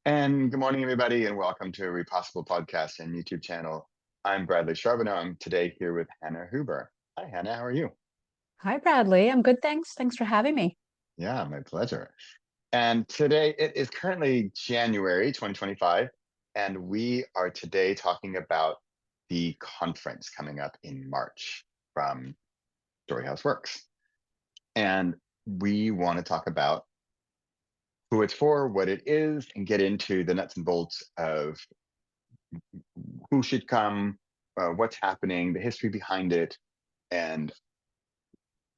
And good morning, everybody, and welcome to a Repossible podcast and YouTube channel. I'm Bradley Charbonneau. I'm today here with Hannah Huber. Hi, Hannah. How are you? Hi, Bradley. I'm good, thanks. Thanks for having me. Yeah, my pleasure. And today it is currently January 2025, and we are today talking about the conference coming up in March from Storyhouse Works. And we want to talk about who it's for, what it is, and get into the nuts and bolts of who should come, what's happening, the history behind it, and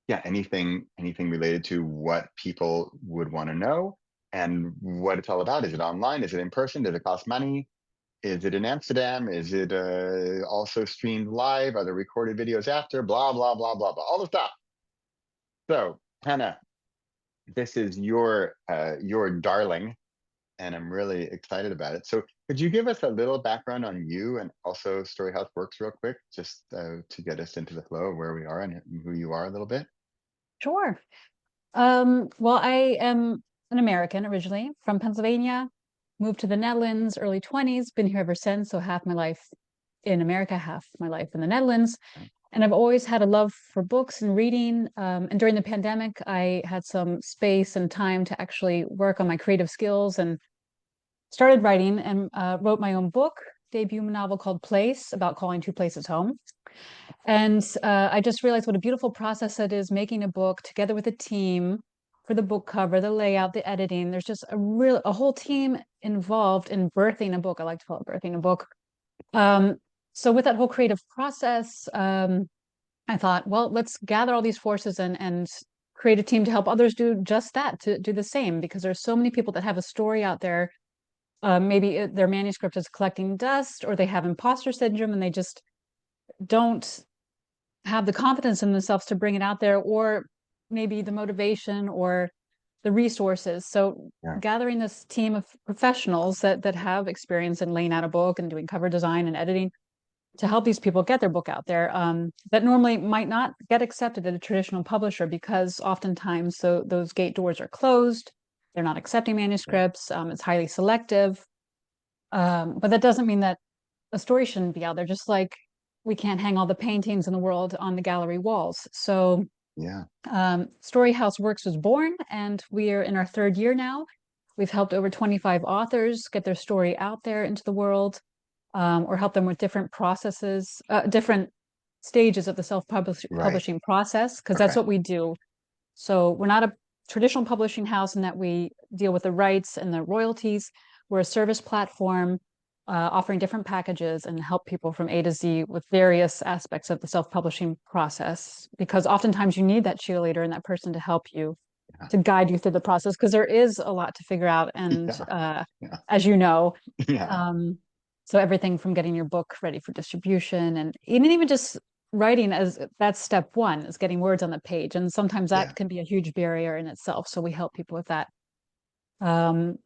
yeah, anything related to what people would want to know and what it's all about. Is it online? Is it in person? Does it cost money? Is it in Amsterdam? Is it also streamed live? Are there recorded videos after? Blah blah blah blah blah. All the stuff. So, Hannah, this is your darling, and I'm really excited about it. So could you give us a little background on you and also Storyhouse Works real quick, just to get us into the flow of where we are and who you are a little bit? Sure. Well, I am an American originally from Pennsylvania, moved to the Netherlands, early 20s, been here ever since. So half my life in America, half my life in the Netherlands. And I've always had a love for books and reading. And during the pandemic, I had some space and time to actually work on my creative skills and started writing and wrote my own book, debut novel called Place, about calling two places home. And I just realized what a beautiful process it is making a book together with a team for the book cover, the layout, the editing. There's just a whole team involved in birthing a book. I like to call it birthing a book. Um, so with that whole creative process, I thought, well, let's gather all these forces and create a team to help others do just that, to do the same, because there's so many people that have a story out there. Maybe their manuscript is collecting dust, or they have imposter syndrome and they just don't have the confidence in themselves to bring it out there, or maybe the motivation or the resources. So Yeah, gathering this team of professionals that have experience in laying out a book and doing cover design and editing to help these people get their book out there, that normally might not get accepted at a traditional publisher because oftentimes those gate doors are closed. They're not accepting yeah, manuscripts. It's highly selective. But that doesn't mean that a story shouldn't be out there, just like we can't hang all the paintings in the world on the gallery walls. So yeah. Storyhouse Works was born, and we are in our third year now. We've helped over 25 authors get their story out there into the world, or help them with different processes, different stages of the Right. self-publishing process, because that's Okay. what we do. So we're not a traditional publishing house in that we deal with the rights and the royalties. We're a service platform offering different packages and help people from A to Z with various aspects of the self-publishing process. Because oftentimes you need that cheerleader and that person to help you, Yeah. to guide you through the process, because there is a lot to figure out. And Yeah. Yeah. as you know, Yeah. um, so everything from getting your book ready for distribution and even just writing, as that's step one, is getting words on the page. And sometimes that Yeah. can be a huge barrier in itself. So we help people with that. Um,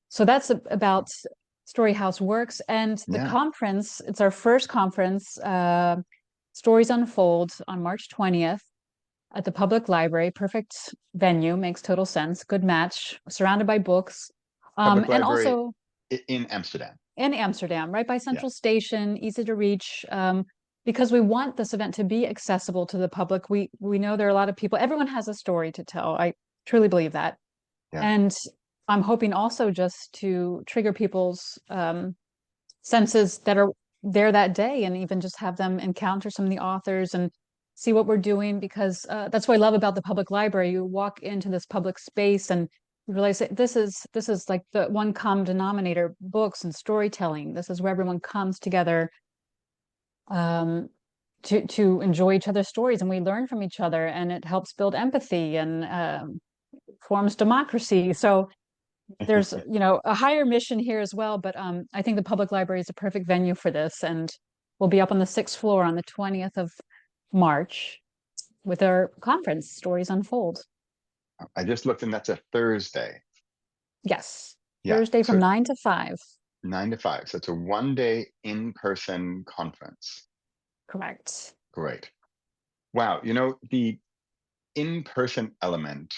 so that's about Storyhouse Works. And the Yeah. conference, it's our first conference, Stories Unfold, on March 20th at the public library. Perfect venue, makes total sense. Good match, surrounded by books. Public And library also in Amsterdam. in Amsterdam, right by Yeah. Central Station, easy to reach. Because we want this event to be accessible to the public. We know there are a lot of people. Everyone has a story to tell. I truly believe that, Yeah. and I'm hoping also just to trigger people's senses that are there that day, and even just have them encounter some of the authors and see what we're doing. Because that's what I love about the public library. You walk into this public space and you realize that this is like the one common denominator: books and storytelling. This is where everyone comes together um, to enjoy each other's stories, and we learn from each other, and it helps build empathy and forms democracy. So there's a higher mission here as well. But I think the public library is a perfect venue for this, and we'll be up on the sixth floor on the 20th of March with our conference, Stories Unfold. I just looked, and that's a Thursday. Yes, Yeah. Thursday from So 9 to 5. 9 to 5. So it's a one-day in-person conference. Correct. Great. Wow. The in-person element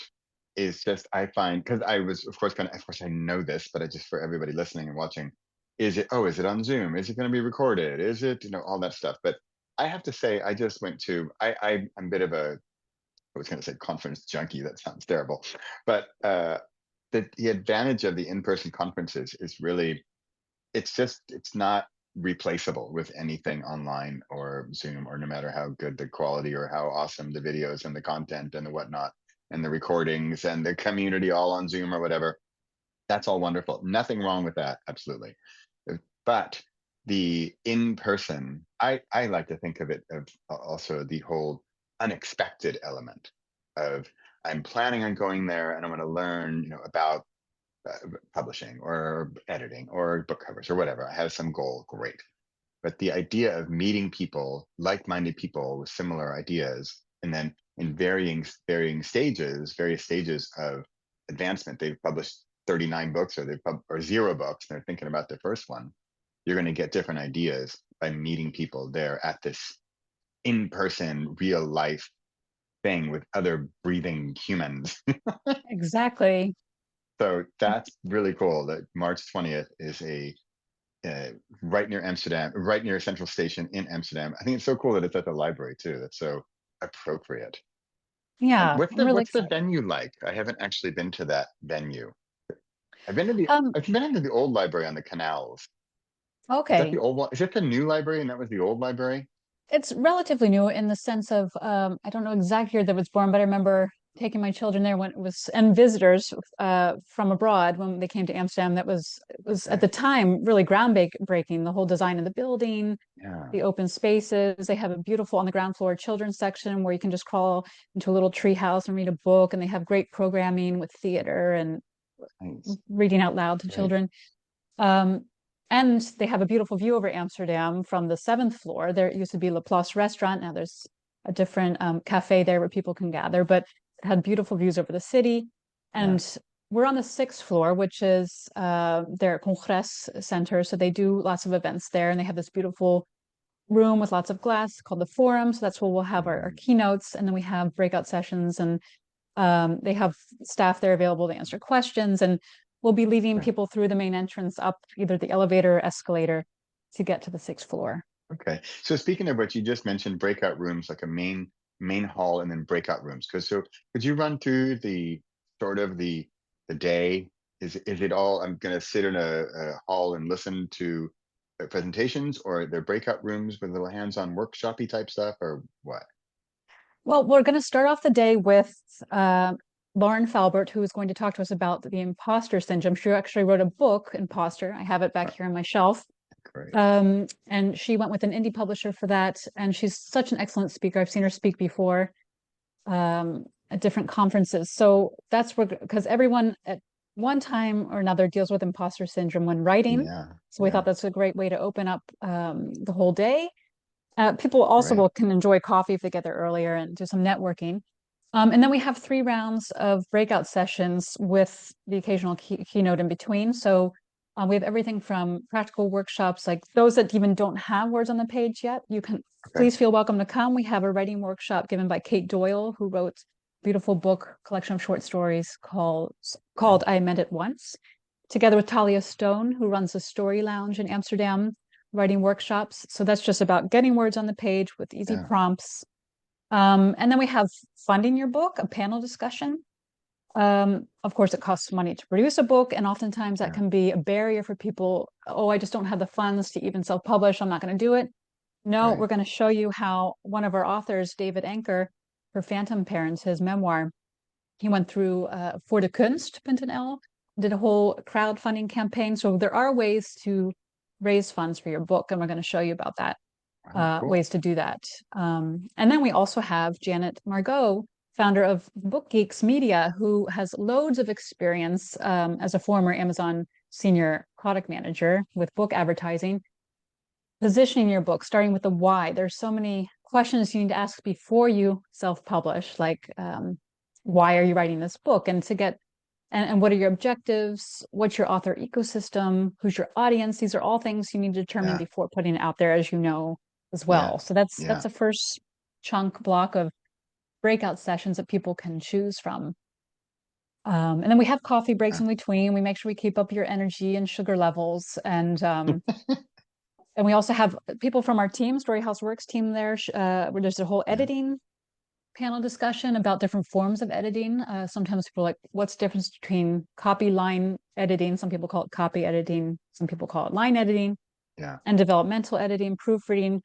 is just, I find, because I was, of course, of course, I know this, but I just, for everybody listening and watching, is it on Zoom? Is it going to be recorded? Is it, all that stuff? But I have to say, I just went to, I'm a bit of a, I was going to say conference junkie. That sounds terrible, but the advantage of the in-person conferences is really, it's not replaceable with anything online or Zoom, or no matter how good the quality or how awesome the videos and the content and the whatnot and the recordings and the community all on Zoom or whatever. That's all wonderful. Nothing wrong with that. Absolutely. But the in-person, I like to think of it of also the whole unexpected element of, I'm planning on going there and I'm going to learn, about publishing or editing or book covers or whatever. I have some goal, great. But the idea of meeting people, like-minded people with similar ideas, and then in various stages of advancement, they've published 39 books, or or 0 books, and they're thinking about their first one. You're going to get different ideas by meeting people there at this in-person, real life thing with other breathing humans. Exactly. So that's really cool that March 20th is uh, right near Amsterdam, right near Central Station in Amsterdam. I think it's so cool that it's at the library too. That's so appropriate. Yeah, What's I'm really the excited. venue like? I haven't actually been to that venue. I've been to the Um, I've been into the old library on the canals. Is that the okay. old one? Is it the new library and that was the old library? It's relatively new in the sense of I don't know exact year that it was born, but I remember taking my children there when it was, and visitors from abroad when they came to Amsterdam. That was, it was at Okay. the time really groundbreaking. The whole design of the building, Yeah. the open spaces. They have a beautiful on the ground floor children's section where you can just crawl into a little tree house and read a book. And they have great programming with theater and Nice. reading out loud to Great. children. Um, and they have a beautiful view over Amsterdam from the seventh floor. There used to be La Place restaurant. Now there's a different cafe there where people can gather, but it had beautiful views over the city. Yeah. And we're on the sixth floor, which is their Congress Center. So they do lots of events there, and they have this beautiful room with lots of glass called the Forum. So that's where we'll have our Mm, keynotes, and then we have breakout sessions, and they have staff there available to answer questions, and we'll be leading okay. people through the main entrance up either the elevator or escalator to get to the sixth floor. Okay. So speaking of which, you just mentioned breakout rooms, like a main hall and then breakout rooms. Because so could you run through the sort of the day? Is it all, I'm going to sit in a hall and listen to presentations, or they're breakout rooms with little hands-on workshopy type stuff, or what? Well, we're going to start off the day with Lauren Falbert, who is going to talk to us about the imposter syndrome. She actually wrote a book, Imposter. I have it back Uh, here on my shelf. Great. And she went with an indie publisher for that. And she's such an excellent speaker. I've seen her speak before at different conferences. So that's where, because everyone at one time or another deals with imposter syndrome when writing. Yeah. So we thought Yeah. that's a great way to open up the whole day. People also Great. can enjoy coffee if they get there earlier and do some networking. And then we have 3 rounds of breakout sessions with the occasional keynote in between. So we have everything from practical workshops, like those that even don't have words on the page yet. You can Okay. please feel welcome to come. We have a writing workshop given by Kate Doyle, who wrote a beautiful book collection of short stories called I Meant It Once, together with Talia Stone, who runs a story lounge in Amsterdam, writing workshops. So that's just about getting words on the page with easy Yeah. prompts. And then we have funding your book, a panel discussion. Of course, it costs money to produce a book, and oftentimes that Yeah. can be a barrier for people. Oh, I just don't have the funds to even self-publish. I'm not going to do it. No, we're Right. going to show you how one of our authors, David Anker, for Phantom Parents, his memoir, he went through For de Kunst.nl, did a whole crowdfunding campaign. So there are ways to raise funds for your book, and we're going to show you about that, Wow. Cool. ways to do that. And then we also have Janet Margot, founder of Book Geeks Media, who has loads of experience as a former Amazon senior product manager with book advertising, positioning your book, starting with the why. There's so many questions you need to ask before you self-publish, like why are you writing this book? And to get and what are your objectives? What's your author ecosystem? Who's your audience? These are all things you need to determine Yeah. before putting it out there, as you know, as Yeah. well. So that's Yeah. a first chunk block of breakout sessions that people can choose from. And then we have coffee breaks Uh, in between. We make sure we keep up your energy and sugar levels. And we also have people from our team, Storyhouse Works team there, where there's a whole yeah, editing panel discussion about different forms of editing. Sometimes people are like, what's the difference between copy line editing? Some people call it copy editing. Some people call it line editing, yeah, and developmental editing, proofreading,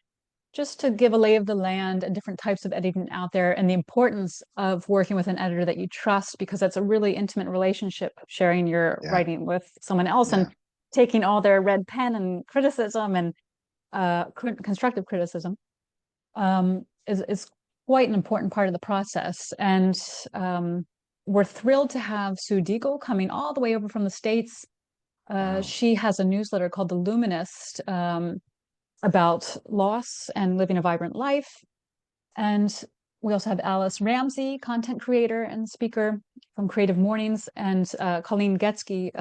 just to give a lay of the land and different types of editing out there and the importance of working with an editor that you trust, because that's a really intimate relationship, sharing your yeah, writing with someone else and yeah, taking all their red pen and criticism and constructive criticism is quite an important part of the process. And we're thrilled to have Sue Deagle coming all the way over from the States. wow, She has a newsletter called The Luminist about loss and living a vibrant life. And we also have Alice Ramsey, content creator and speaker from Creative Mornings, and Colleen Getzky.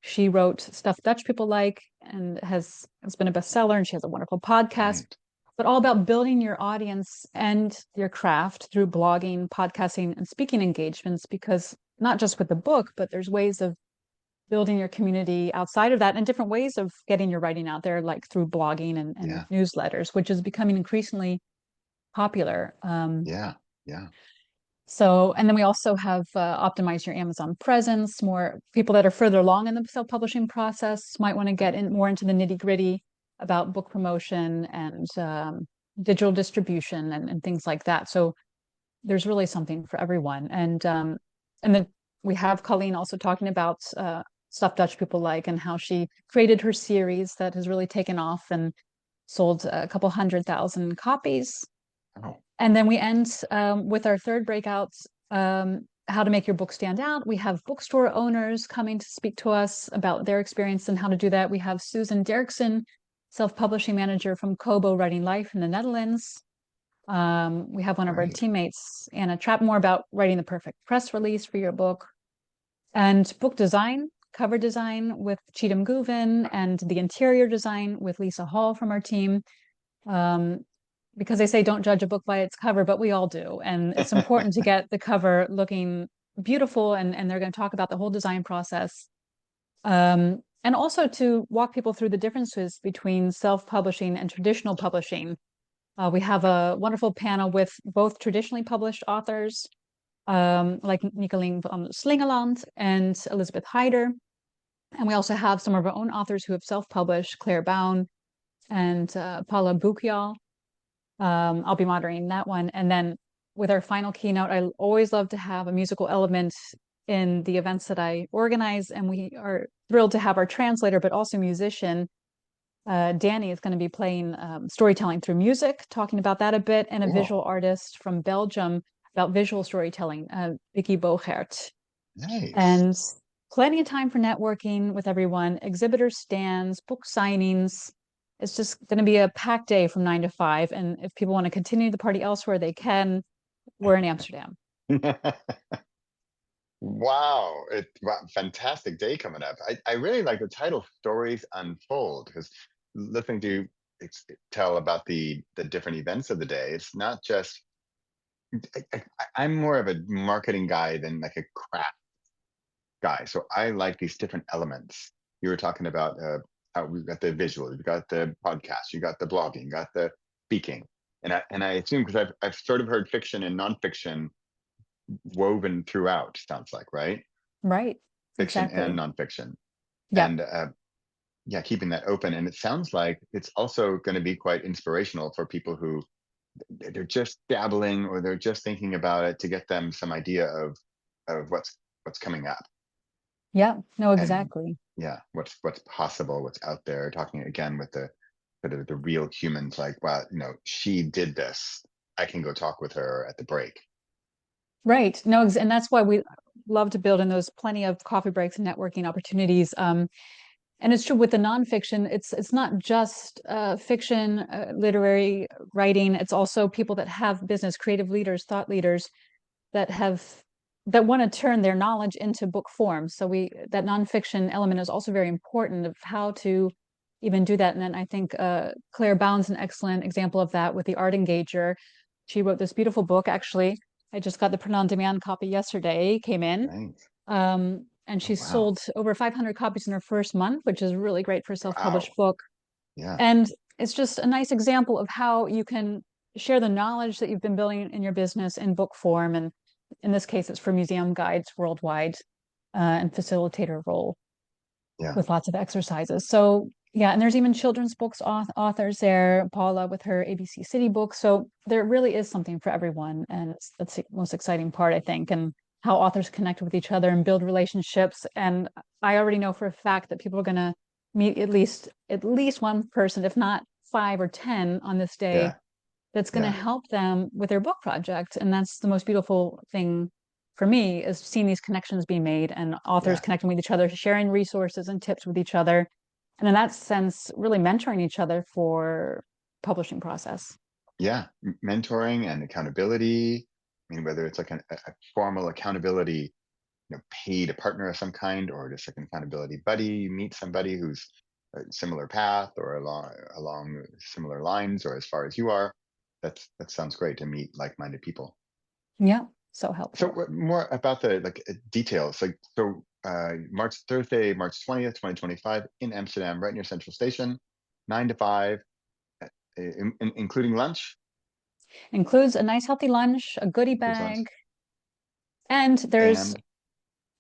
She wrote Stuff Dutch People Like and has been a bestseller, and she has a wonderful podcast, right, but all about building your audience and your craft through blogging, podcasting, and speaking engagements, because not just with the book, but there's ways of building your community outside of that and different ways of getting your writing out there, like through blogging and yeah, newsletters, which is becoming increasingly popular. yeah, yeah, So, and then we also have optimize your Amazon presence. More people that are further along in the self-publishing process might want to get in more into the nitty-gritty about book promotion and digital distribution and things like that. So there's really something for everyone. And then we have Colleen also talking about stuff Dutch people like and how she created her series that has really taken off and sold a couple 100,000 copies. oh, And then we end with our third breakout, how to make your book stand out. We have bookstore owners coming to speak to us about their experience and how to do that. We have Susan Derksen, self-publishing manager from Kobo Writing Life in the Netherlands. We have one of our great, teammates, Anna Trapmore, about writing the perfect press release for your book. And book design, cover design with Cheatham Gouvin, and the interior design with Lisa Hall from our team. Um, because they say don't judge a book by its cover, but we all do. And it's important to get the cover looking beautiful, and they're going to talk about the whole design process. And also to walk people through the differences between self-publishing and traditional publishing. We have a wonderful panel with both traditionally published authors, like Nicolien van Slingeland and Elizabeth Hyder. And we also have some of our own authors who have self-published, Claire Bown and Paula Bukial. I'll be moderating that one. And then with our final keynote, I always love to have a musical element in the events that I organize. And we are thrilled to have our translator, but also musician. Danny is going to be playing storytelling through music, talking about that a bit, and a visual cool, artist from Belgium about visual storytelling, Vicky Bogert. nice. And plenty of time for networking with everyone, exhibitor stands, book signings. It's just going to be a packed day from 9 to 5. And if people want to continue the party elsewhere, they can. We're in Amsterdam. Wow, wow, fantastic day coming up. I really like the title Stories Unfold, because listening to tell about the different events of the day, it's not just I'm more of a marketing guy than like a craft guy. So I like these different elements. You were talking about how we've got the visuals, you've got the podcast, you got the blogging, you got the speaking. And I assume, because I've sort of heard fiction and nonfiction woven throughout, sounds like, right? Right. Fiction and Exactly. nonfiction. Yep. And yeah, keeping that open. And it sounds like it's also going to be quite inspirational for people who they're just dabbling or they're just thinking about it, to get them some idea of what's coming up. Yep. No, And exactly. yeah, what's possible, what's out there, talking again with the real humans, like, wow, she did this, I can go talk with her at the break. Right. No, and that's why we love to build in those plenty of coffee breaks and networking opportunities. And it's true with the nonfiction, it's not just fiction, literary writing. It's also people that have business, creative leaders, thought leaders that have that want to turn their knowledge into book form. So that nonfiction element is also very important of how to even do that. And then I think Claire Bound's an excellent example of that with the Art Engager. She wrote this beautiful book. Actually, I just got the print on demand copy yesterday. Came in. Right. And Oh, she wow. sold over 500 copies in her first month, which is really great for a self-published Wow. book. Yeah. And it's just a nice example of how you can share the knowledge that you've been building in your business in book form. And in this case, it's for museum guides worldwide, and facilitator role Yeah. with lots of exercises. So yeah, and there's even children's books authors there, Paula with her ABC City book. So there really is something for everyone. And that's the most exciting part, I think, and how authors connect with each other and build relationships. And I already know for a fact that people are going to meet at least one person, if not 5 or 10 on this day, Yeah. that's going to Yeah. help them with their book project. And that's the most beautiful thing for me, is seeing these connections being made and authors Yeah. connecting with each other, sharing resources and tips with each other. And in that sense, really mentoring each other for publishing process. Yeah. Mentoring and accountability. I mean, whether it's like a formal accountability, paid a partner of some kind, or just like an accountability buddy, you meet somebody who's a similar path or along similar lines or as far as you are. That sounds great, to meet like-minded people. Yeah, so So helpful. what more about the details? Like, so Thursday, March 20th, 2025 in Amsterdam, right near Central Station, 9 to 5, including lunch. Includes a nice healthy lunch, a goodie Includes lunch. bag, and there's And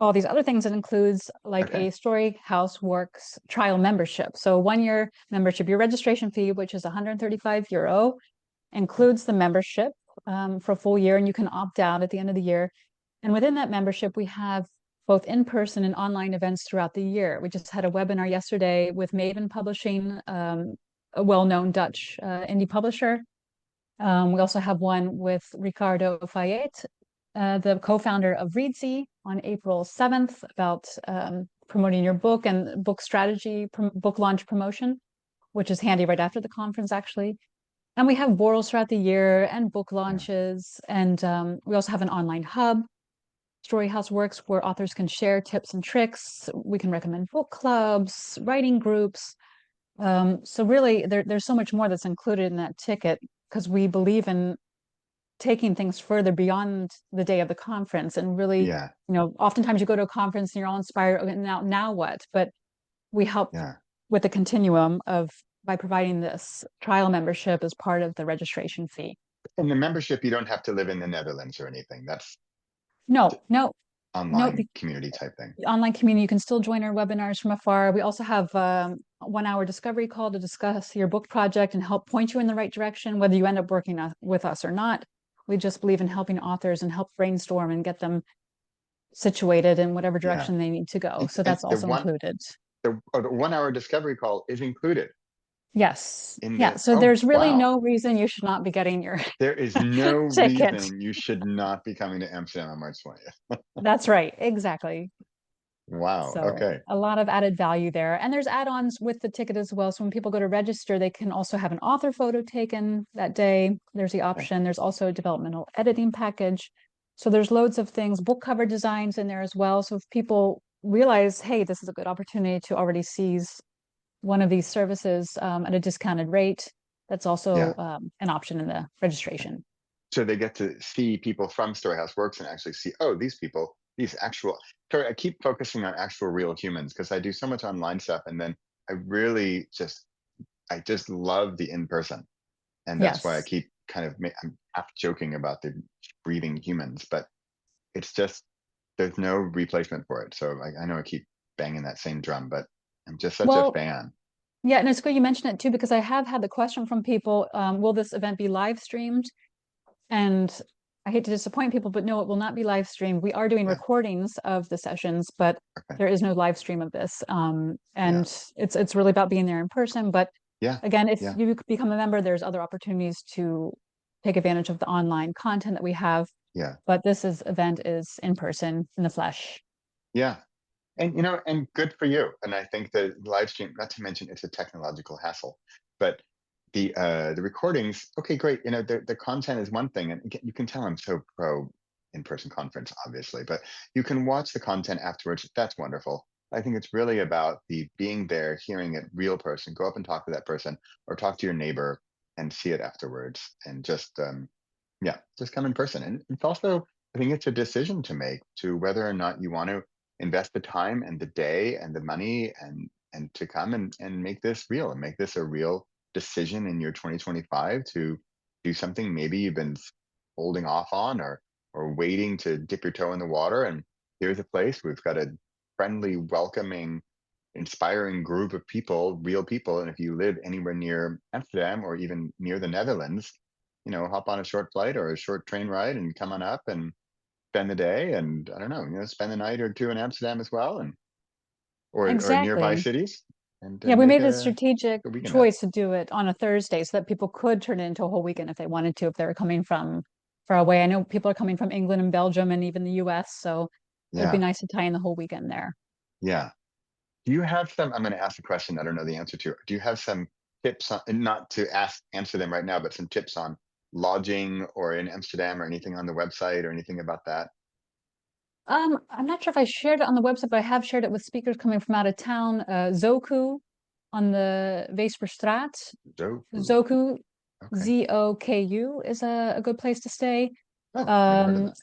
all these other things. It includes like okay. a Story House Works trial membership. So 1 year membership, your registration fee, which is €135, includes the membership for a full year, and you can opt out at the end of the year. And within that membership, we have both in-person and online events throughout the year. We just had a webinar yesterday with Maven Publishing, a well-known Dutch indie publisher. We also have one with Ricardo Fayet, the co-founder of Readsy, on April 7th, about promoting your book and book strategy, book launch promotion, which is handy right after the conference, actually. And we have borals throughout the year and book Yeah. launches. And we also have an online hub, Storyhouse Works, where authors can share tips and tricks. We can recommend book clubs, writing groups. So really, there's so much more that's included in that ticket, because we believe in taking things further beyond the day of the conference. And really, Yeah. oftentimes you go to a conference and you're all inspired, "Okay, now what?" But we help Yeah. with the continuum of by providing this trial membership as part of the registration fee. And the membership, you don't have to live in the Netherlands or anything. That's No, no, no. online community type thing. The online community, you can still join our webinars from afar. We also have a 1 hour discovery call to discuss your book project and help point you in the right direction, whether you end up working with us or not. We just believe in helping authors and help brainstorm and get them situated in whatever Yeah. direction they need to go. So And that's also included. the 1 hour discovery call is included Yes. in Yeah. the. So Oh, there's really wow. no reason you should not be getting your There is no ticket. reason you should not be coming to Amsterdam on March 20th. That's right. Exactly. Wow. So Okay. a lot of added value there. And there's add-ons with the ticket as well. So when people go to register, they can also have an author photo taken that day. There's the Okay. option. There's also a developmental editing package. So there's loads of things, book cover designs in there as well. So if people realize, hey, this is a good opportunity to already seize one of these services at a discounted rate, that's also Yeah. an option in the registration. So they get to see people from Storyhouse Works and actually see, oh, these people, these actual. Sorry, I keep focusing on actual real humans because I do so much online stuff, and then I really I just love the in person, and that's why I Yes. keep I'm half joking about the breathing humans, but it's just there's no replacement for it. So I know I keep banging that same drum, but I'm just such a Well, fan. yeah, and it's good you mentioned it too, because I have had the question from people, will this event be live streamed? And I hate to disappoint people, but no, it will not be live streamed. We are doing Yeah. recordings of the sessions, but Okay. there is no live stream of this. Yeah. And it's really about being there in person. But Yeah. again, if Yeah. you become a member, there's other opportunities to take advantage of the online content that we have. Yeah. But this event is in person, in the flesh. Yeah. And and good for you. And I think the live stream, not to mention it's a technological hassle, but the recordings, okay, great. The content is one thing, and you can tell I'm so pro in-person conference, obviously, but you can watch the content afterwards. That's wonderful. I think it's really about the being there, hearing it real person, go up and talk to that person or talk to your neighbor and see it afterwards. And just yeah, just come in person. And it's also, I think it's a decision to make to whether or not you want to invest the time and the day and the money and to come and make this real and make this a real decision in your 2025 to do something maybe you've been holding off on or waiting to dip your toe in the water. And here's a place we've got a friendly, welcoming, inspiring group of people, real people. And if you live anywhere near Amsterdam or even near the Netherlands, hop on a short flight or a short train ride and come on up and spend the day. And I don't know, spend the night or two in Amsterdam as well, and or nearby Exactly. cities, and Yeah, we make made the a strategic good weekend out. choice to do it on a Thursday so that people could turn it into a whole weekend if they wanted to, if they were coming from far away. I know people are coming from England and Belgium and even the US, so it would be Yeah, nice to tie in the whole weekend there. yeah. Do you have some? I'm going to ask a question I don't know the answer to. Do you have some tips on, and not to answer them right now, but some tips on lodging or in Amsterdam or anything on the website or anything about that? I'm not sure if I shared it on the website, but I have shared it with speakers coming from out of town. Zoku on the Weesperstraat. Zoku. Zoku, Okay. Zoku is a good place to stay. Oh, never heard of Um, that.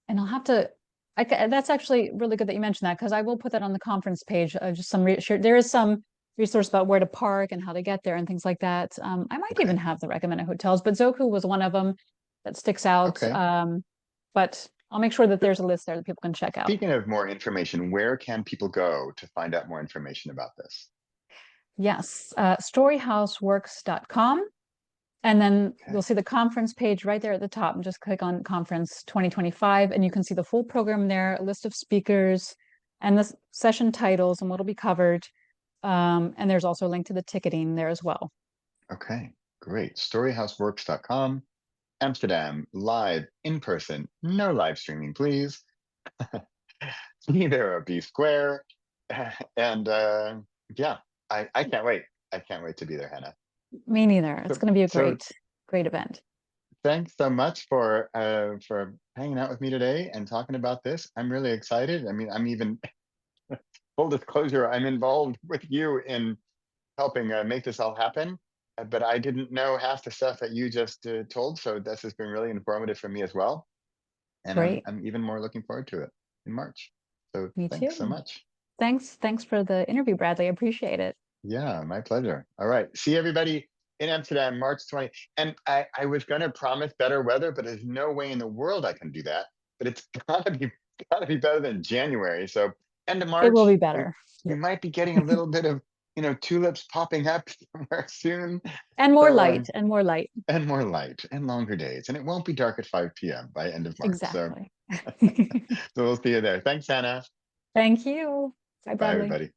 and I'll have to, that's actually really good that you mentioned that because I will put that on the conference page. Just there is some resource about where to park and how to get there and things like that. I might Okay. even have the recommended hotels, but Zoku was one of them that sticks out. Okay. But I'll make sure that there's a list there that people can check out. Speaking of more information, where can people go to find out more information about this? Yes, storyhouseworks.com. And then you'll Okay. see the conference page right there at the top and just click on conference 2025 and you can see the full program there, a list of speakers and the session titles and what'll be covered. And there's also a link to the ticketing there as well. Okay. Great. Storyhouseworks.com. Amsterdam, live, in person, no live streaming, please. Be there or be square. And yeah, I can't wait. I can't wait to be there, Hannah. Me neither. It's So, going to be a so great event. thanks so much for hanging out with me today and talking about this. I'm really excited. I mean, I'm even full disclosure, I'm involved with you in helping make this all happen. But I didn't know half the stuff that you just told, so this has been really informative for me as well. And Great. I'm even more looking forward to it in March. So Me thanks so too. much. Thanks for the interview, Bradley. I appreciate it. Yeah, my pleasure. All right. See everybody in Amsterdam, March 20th. And I was going to promise better weather, but there's no way in the world I can do that. But it's gotta be better than January. So end of It will be March, we better. we Yep. might be getting a little bit of tulips popping up somewhere soon. And more So light and more light. and more light and longer days. And it won't be dark at 5 p.m. by end of March. So Exactly. so we'll see you there. Thanks, Hannah. Thank you. Bye, Bye, Bradley. everybody.